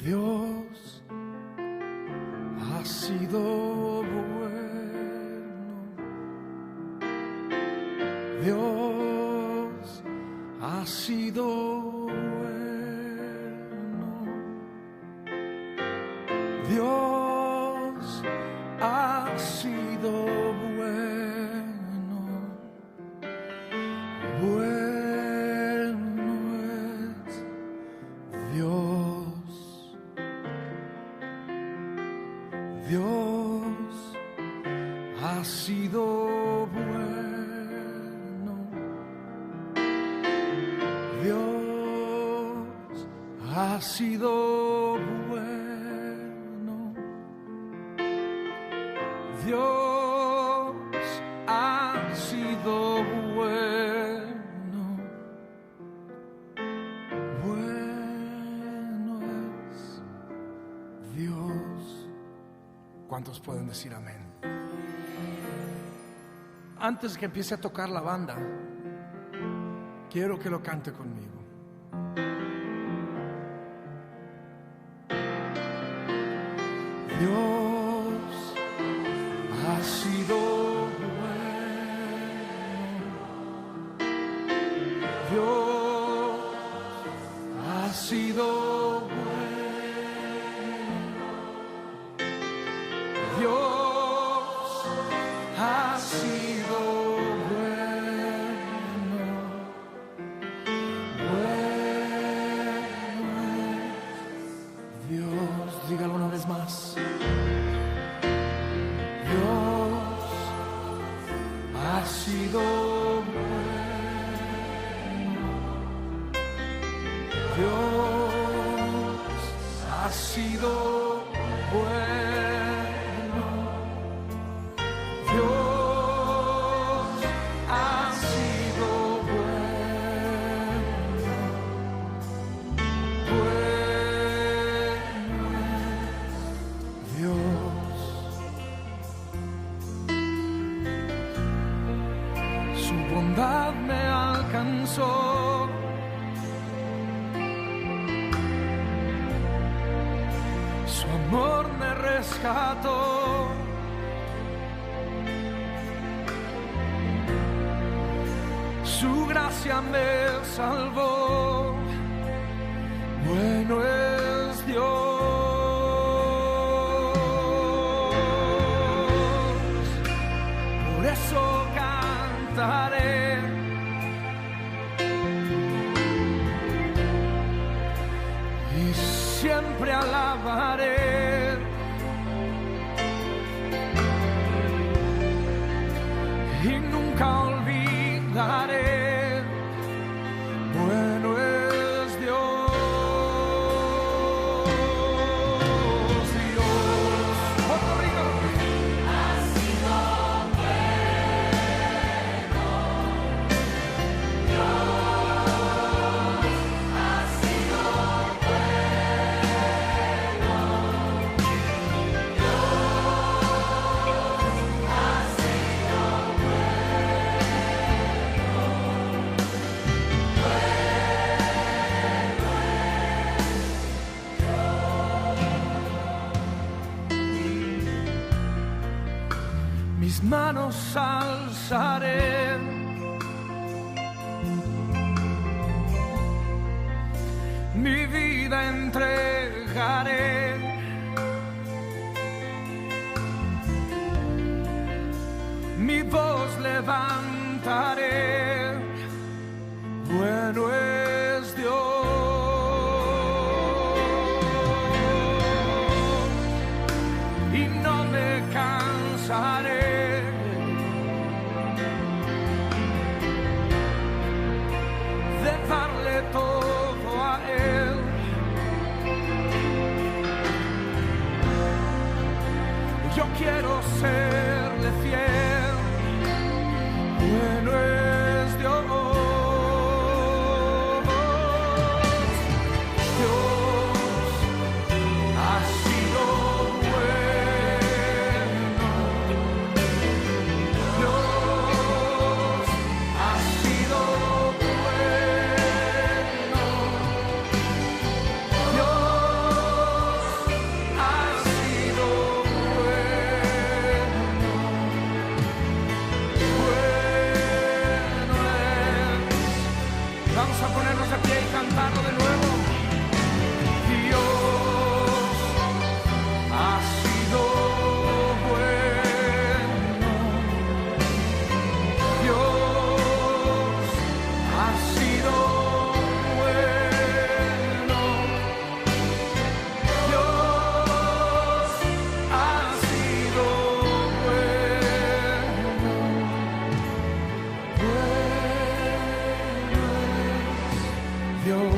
Dios ha sido bueno. Dios ha sido bueno. Dios ha sido bueno. Bueno es Dios. Dios ha sido bueno. Dios ha sido bueno. Dios ha sido bueno. Bueno es Dios. ¿Cuántos pueden decir amén? Antes que empiece a tocar la banda, quiero que lo cante conmigo. Dios ha sido bueno. Dios ha sido Dios ha sido bueno. Bueno es Dios. Dígalo una vez más. Dios ha sido bueno. Dios ha sido bueno. Me alcanzó, su amor me rescató, su gracia me salvó. Bueno es Dios, por eso cantaré. Siempre alabaré y nunca olvidaré. Bueno es Dios, Dios. Puerto Rico ha sido bueno. Dios ha sido mis manos alzaré, mi vida entregaré, mi voz levantaré. Bueno es Dios, y no me cansaré de darle todo a Él. Yo quiero serle fiel. Bueno es Dios. Vamos a ponernos de pie y cantarlo de nuevo. Dios ha sido bueno. Dios ha sido bueno. Dios ha sido bueno. Dios.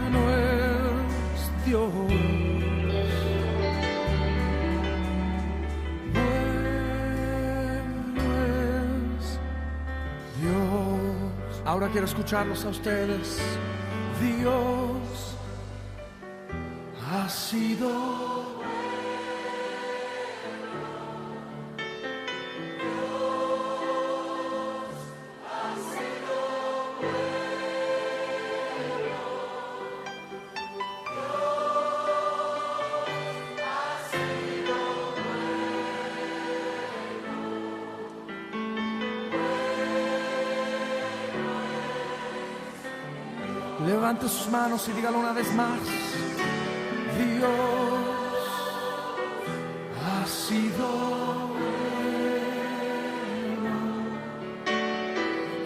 Bueno es Dios. Bueno es Dios. Ahora quiero escucharlos a ustedes. Dios ha sido. Levante sus manos y dígalo una vez más. Dios ha sido bueno.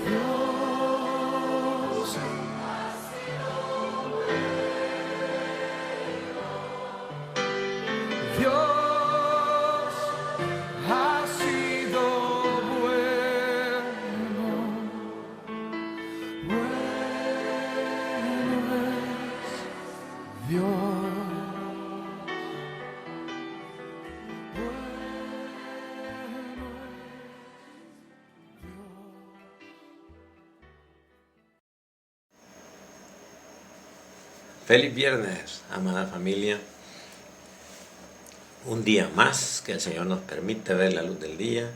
Dios ha sido bueno. Dios ha sido bueno. Dios. Feliz viernes, amada familia. Un día más que el Señor nos permite ver la luz del día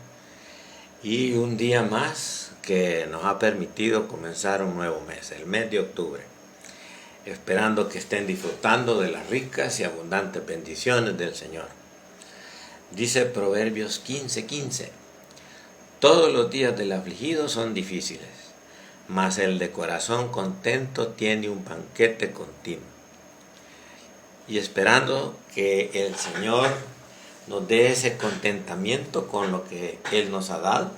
y un día más que nos ha permitido comenzar un nuevo mes, el mes de octubre. Esperando que estén disfrutando de las ricas y abundantes bendiciones del Señor. Dice Proverbios 15:15: todos los días del afligido son difíciles, mas el de corazón contento tiene un banquete continuo. Y esperando que el Señor nos dé ese contentamiento con lo que Él nos ha dado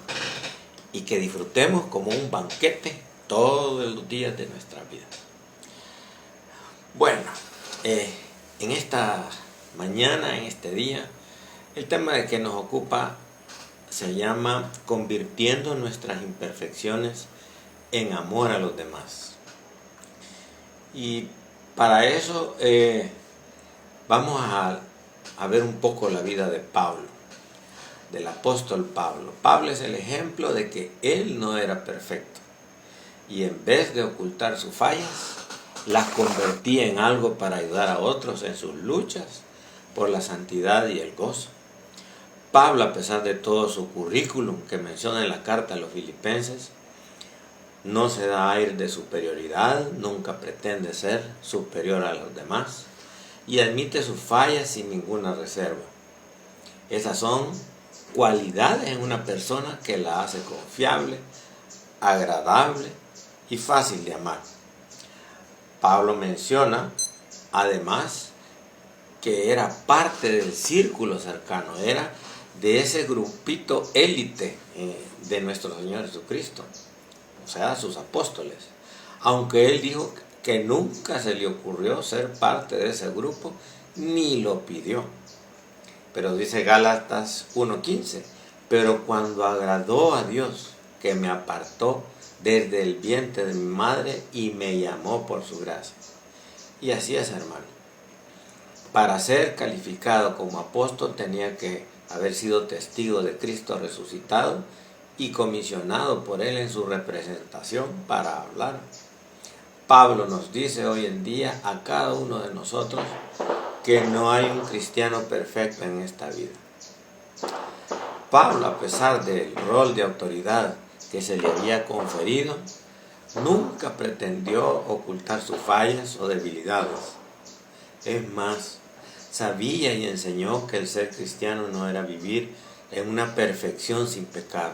y que disfrutemos como un banquete todos los días de nuestra vida. Bueno, en esta mañana, en este día, el tema de que nos ocupa se llama convirtiendo nuestras imperfecciones en amor a los demás. Y para eso vamos a ver un poco la vida de Pablo, del apóstol Pablo. Pablo es el ejemplo de que él no era perfecto y en vez de ocultar sus fallas, las convertía en algo para ayudar a otros en sus luchas por la santidad y el gozo. Pablo, a pesar de todo su currículum que menciona en la carta a los filipenses, no se da aire de superioridad, nunca pretende ser superior a los demás y admite sus fallas sin ninguna reserva. Esas son cualidades en una persona que la hace confiable, agradable y fácil de amar. Pablo menciona, además, que era parte del círculo cercano, era de ese grupito élite de nuestro Señor Jesucristo, o sea, sus apóstoles. Aunque él dijo que nunca se le ocurrió ser parte de ese grupo, ni lo pidió. Pero dice Gálatas 1:15, pero cuando agradó a Dios, que me apartó desde el vientre de mi madre y me llamó por su gracia. Y así es, hermano. Para ser calificado como apóstol tenía que haber sido testigo de Cristo resucitado y comisionado por Él en su representación para hablar. Pablo nos dice hoy en día a cada uno de nosotros que no hay un cristiano perfecto en esta vida. Pablo, a pesar del rol de autoridad que se le había conferido, nunca pretendió ocultar sus fallas o debilidades. Es más, sabía y enseñó que el ser cristiano no era vivir en una perfección sin pecado.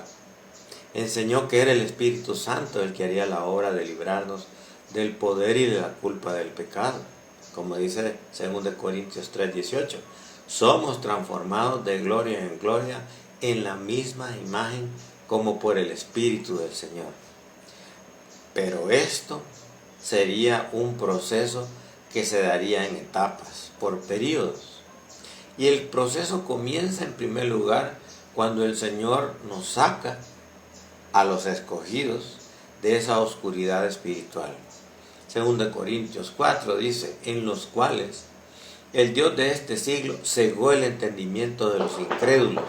Enseñó que era el Espíritu Santo el que haría la obra de librarnos del poder y de la culpa del pecado. Como dice 2 Corintios 3:18, somos transformados de gloria en gloria en la misma imagen como por el Espíritu del Señor. Pero esto sería un proceso que se daría en etapas, por periodos. Y el proceso comienza en primer lugar cuando el Señor nos saca a los escogidos de esa oscuridad espiritual. 2 Corintios 4 dice, en los cuales el Dios de este siglo cegó el entendimiento de los incrédulos,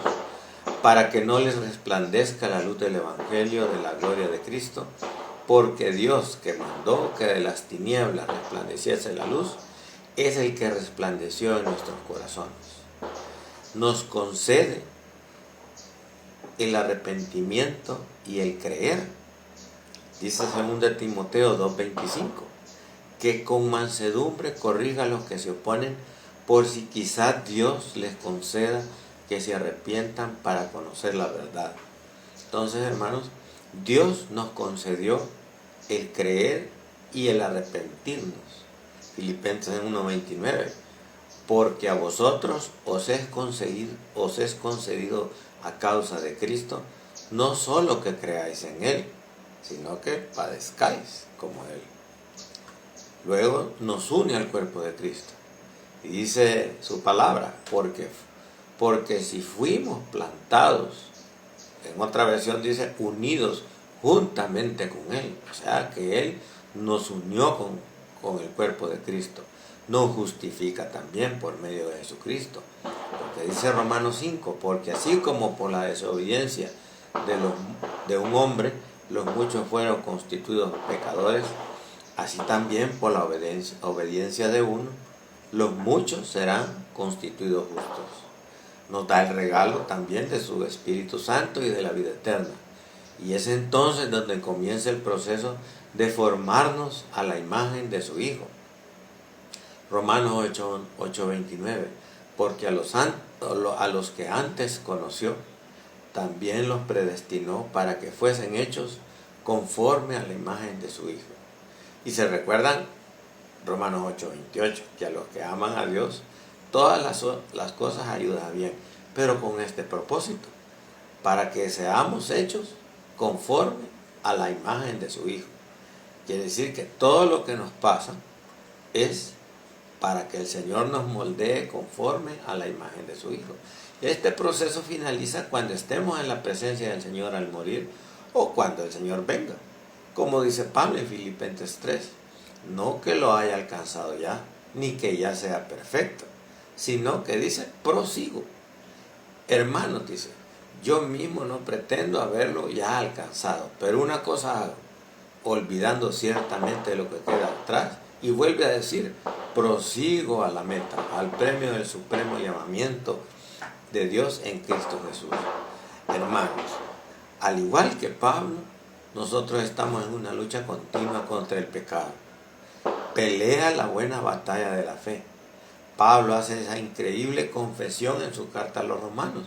para que no les resplandezca la luz del Evangelio de la gloria de Cristo, porque Dios, que mandó que de las tinieblas resplandeciese la luz, es el que resplandeció en nuestros corazones. Nos concede el arrepentimiento y el creer. Dice 2 Timoteo 2:25, que con mansedumbre corrija a los que se oponen, por si quizás Dios les conceda que se arrepientan para conocer la verdad. Entonces, hermanos, Dios nos concedió el creer y el arrepentirnos. Filipenses 1:29, porque a vosotros os es concedido a causa de Cristo, no solo que creáis en Él, sino que padezcáis como Él. Luego nos une al cuerpo de Cristo. Y dice su palabra, porque si fuimos plantados, en otra versión dice unidos juntamente con Él, o sea que Él nos unió con el cuerpo de Cristo, nos justifica también por medio de Jesucristo. Porque dice Romanos 5, porque así como por la desobediencia de un hombre, los muchos fueron constituidos pecadores, así también por la obediencia de uno, los muchos serán constituidos justos. Nos da el regalo también de su Espíritu Santo y de la vida eterna. Y es entonces donde comienza el proceso de formarnos a la imagen de su Hijo. Romanos 8:29, porque a los que antes conoció, también los predestinó para que fuesen hechos conforme a la imagen de su Hijo. Y se recuerdan Romanos 8:28, que a los que aman a Dios, todas las cosas ayudan bien, pero con este propósito, para que seamos hechos conforme a la imagen de su Hijo. Quiere decir que todo lo que nos pasa es para que el Señor nos moldee conforme a la imagen de su Hijo. Este proceso finaliza cuando estemos en la presencia del Señor al morir o cuando el Señor venga. Como dice Pablo en Filipenses 3, no que lo haya alcanzado ya, ni que ya sea perfecto, sino que dice, prosigo. Hermanos, dice, yo mismo no pretendo haberlo ya alcanzado, pero una cosa hago, olvidando ciertamente lo que queda atrás, y vuelve a decir, prosigo a la meta, al premio del supremo llamamiento de Dios en Cristo Jesús. Hermanos, al igual que Pablo, nosotros estamos en una lucha continua contra el pecado. Pelea la buena batalla de la fe. Pablo hace esa increíble confesión en su carta a los romanos.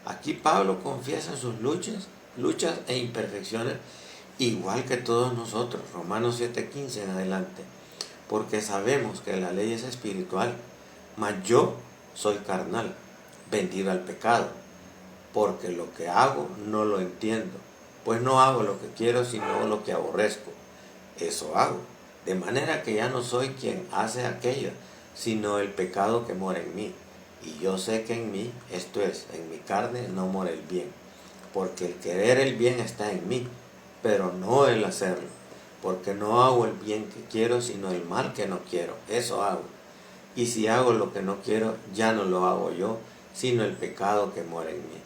Aquí Pablo confiesa sus luchas e imperfecciones, igual que todos nosotros. Romanos 7:15 en adelante. Porque sabemos que la ley es espiritual, mas yo soy carnal, vendido al pecado. Porque lo que hago no lo entiendo, pues no hago lo que quiero, sino lo que aborrezco. Eso hago. De manera que ya no soy quien hace aquello, sino el pecado que mora en mí. Y yo sé que en mí, esto es, en mi carne, no mora el bien. Porque el querer el bien está en mí, pero no el hacerlo. Porque no hago el bien que quiero, sino el mal que no quiero. Eso hago. Y si hago lo que no quiero, ya no lo hago yo, sino el pecado que mora en mí.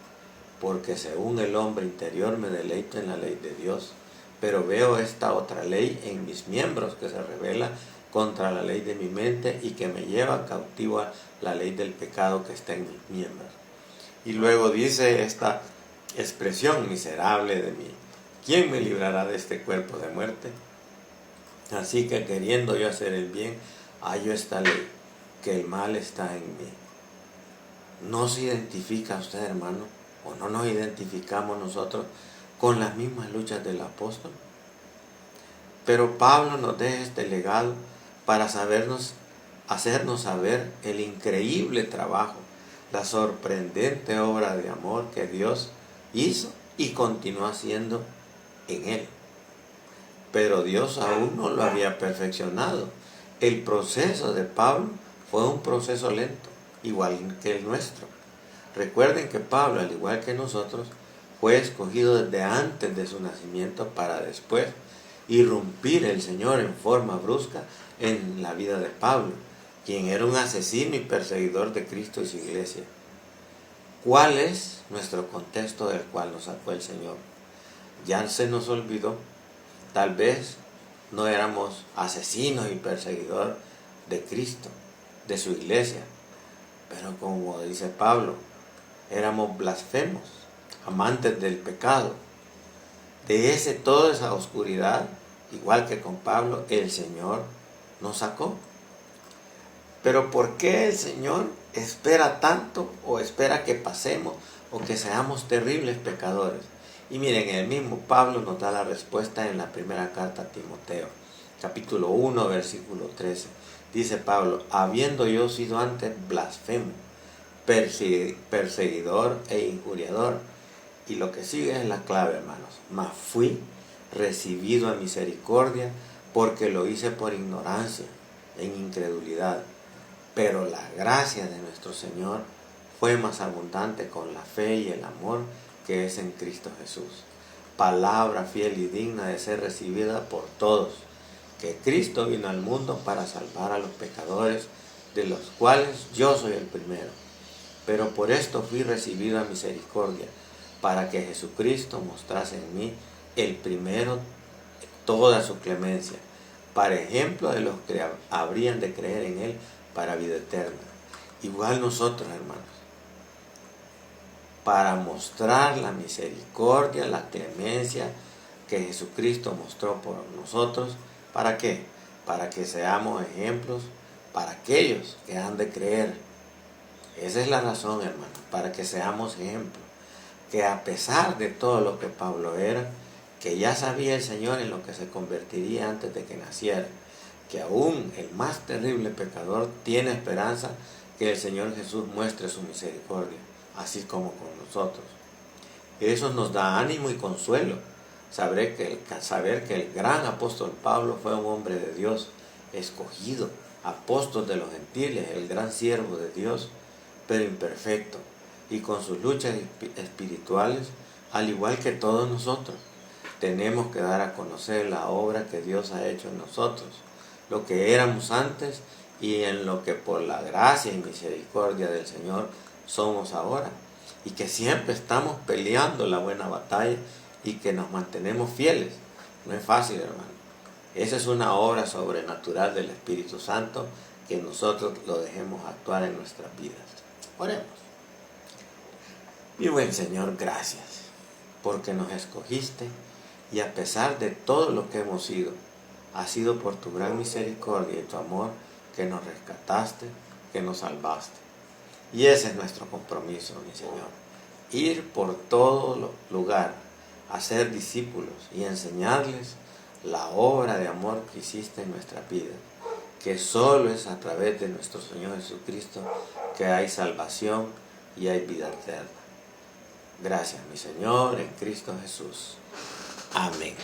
Porque según el hombre interior me deleito en la ley de Dios, pero veo esta otra ley en mis miembros que se revela contra la ley de mi mente y que me lleva cautivo a la ley del pecado que está en mis miembros. Y luego dice esta expresión, miserable de mí, ¿quién me librará de este cuerpo de muerte? Así que queriendo yo hacer el bien, hallo esta ley, que el mal está en mí. ¿No se identifica usted, hermano, o no nos identificamos nosotros con las mismas luchas del apóstol? Pero Pablo nos deja este legado para hacernos saber el increíble trabajo, la sorprendente obra de amor que Dios hizo y continúa haciendo en él. Pero Dios aún no lo había perfeccionado. El proceso de Pablo fue un proceso lento, igual que el nuestro. Recuerden que Pablo, al igual que nosotros, fue escogido desde antes de su nacimiento para después irrumpir el Señor en forma brusca en la vida de Pablo, quien era un asesino y perseguidor de Cristo y su iglesia. ¿Cuál es nuestro contexto del cual nos sacó el Señor? Ya se nos olvidó. Tal vez no éramos asesinos y perseguidores de Cristo, de su iglesia, pero como dice Pablo, éramos blasfemos, amantes del pecado. De toda esa oscuridad, igual que con Pablo, el Señor nos sacó. Pero ¿por qué el Señor espera tanto o espera que pasemos o que seamos terribles pecadores? Y miren, el mismo Pablo nos da la respuesta en la primera carta a Timoteo, capítulo 1, versículo 13. Dice Pablo: habiendo yo sido antes blasfemo, perseguidor e injuriador. Y lo que sigue es la clave, hermanos. Mas fui recibido a misericordia porque lo hice por ignorancia, en incredulidad. Pero la gracia de nuestro Señor fue más abundante con la fe y el amor que es en Cristo Jesús. Palabra fiel y digna de ser recibida por todos, que Cristo vino al mundo para salvar a los pecadores, de los cuales yo soy el primero. Pero por esto fui recibido a misericordia, para que Jesucristo mostrase en mí el primero toda su clemencia, para ejemplo de los que habrían de creer en Él para vida eterna. Igual nosotros, hermanos, para mostrar la misericordia, la clemencia que Jesucristo mostró por nosotros. ¿Para qué? Para que seamos ejemplos para aquellos que han de creer. Esa es la razón, hermano, para que seamos ejemplos. Que a pesar de todo lo que Pablo era, que ya sabía el Señor en lo que se convertiría antes de que naciera, que aún el más terrible pecador tiene esperanza que el Señor Jesús muestre su misericordia, así como con nosotros. Eso nos da ánimo y consuelo, saber que el gran apóstol Pablo fue un hombre de Dios, escogido, apóstol de los gentiles, el gran siervo de Dios, pero imperfecto, y con sus luchas espirituales, al igual que todos nosotros. Tenemos que dar a conocer la obra que Dios ha hecho en nosotros, lo que éramos antes y en lo que por la gracia y misericordia del Señor somos ahora, y que siempre estamos peleando la buena batalla y que nos mantenemos fieles. No es fácil, hermano. Esa es una obra sobrenatural del Espíritu Santo, que nosotros lo dejemos actuar en nuestras vidas. Oremos. Mi buen Señor, gracias, porque nos escogiste, y a pesar de todo lo que hemos sido, ha sido por tu gran misericordia y tu amor que nos rescataste, que nos salvaste. Y ese es nuestro compromiso, mi Señor. Ir por todo lugar, hacer discípulos y enseñarles la obra de amor que hiciste en nuestra vida, que solo es a través de nuestro Señor Jesucristo que hay salvación y hay vida eterna. Gracias, mi Señor, en Cristo Jesús. Amén.